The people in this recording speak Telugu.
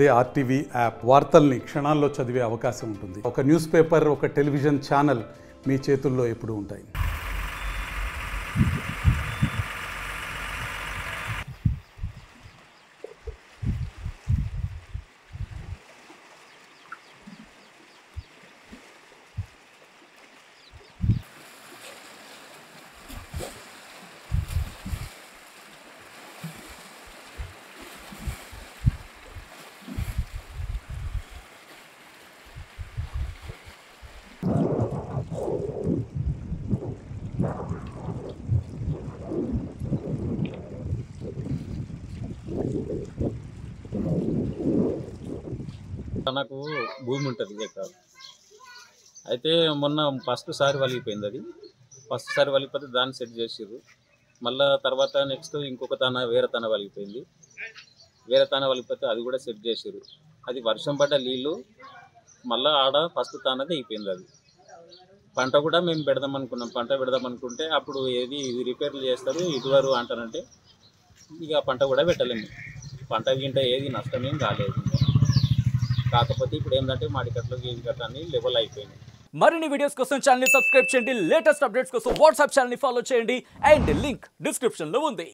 అదే ఆర్టీవీ యాప్ వార్తల్ని క్షణాల్లో చదివే అవకాశం ఉంటుంది. ఒక న్యూస్ పేపర్, ఒక టెలివిజన్ ఛానల్ మీ చేతుల్లో ఎప్పుడూ ఉంటాయి. తనకు భూమి ఉంటుంది ఎకరాలు. అయితే మొన్న ఫస్ట్ సారి వలిగిపోయింది. అది ఫస్ట్ సారి వలిగిపోతే దాన్ని సెట్ చేసిర్రు. మళ్ళీ తర్వాత నెక్స్ట్ ఇంకొక వేరే తన వలిగిపోయింది. వేరే తన వలిగిపోతే అది కూడా సెట్ చేసిర్రు. అది వర్షం పడ్డ నీళ్ళు మళ్ళీ ఆడ ఫస్ట్ తానది అయిపోయింది. అది పంట కూడా మేము పెడదాం అనుకున్నాం. పంట పెడదాం అనుకుంటే అప్పుడు ఏది రిపేర్లు చేస్తారు ఇదివరకు అంటారంటే ఇక పంట కూడా పెట్టలేము. పంట గింట ఏది నష్టమేం కాలేదు. కాకపోతే ఇప్పుడు ఏంటంటే మాడికట్లు గీడికట్లు అన్ని లెవెల్ అయిపోయినాయి. మరిన్ని వీడియోస్ కోసం ఛానల్ ని సబ్స్క్రైబ్ చేయండి. లేటెస్ట్ అప్డేట్స్ కోసం వాట్సాప్ ఛానల్ ని ఫాలో చేయండి. అండ్ లింక్ డిస్క్రిప్షన్ లో ఉంది.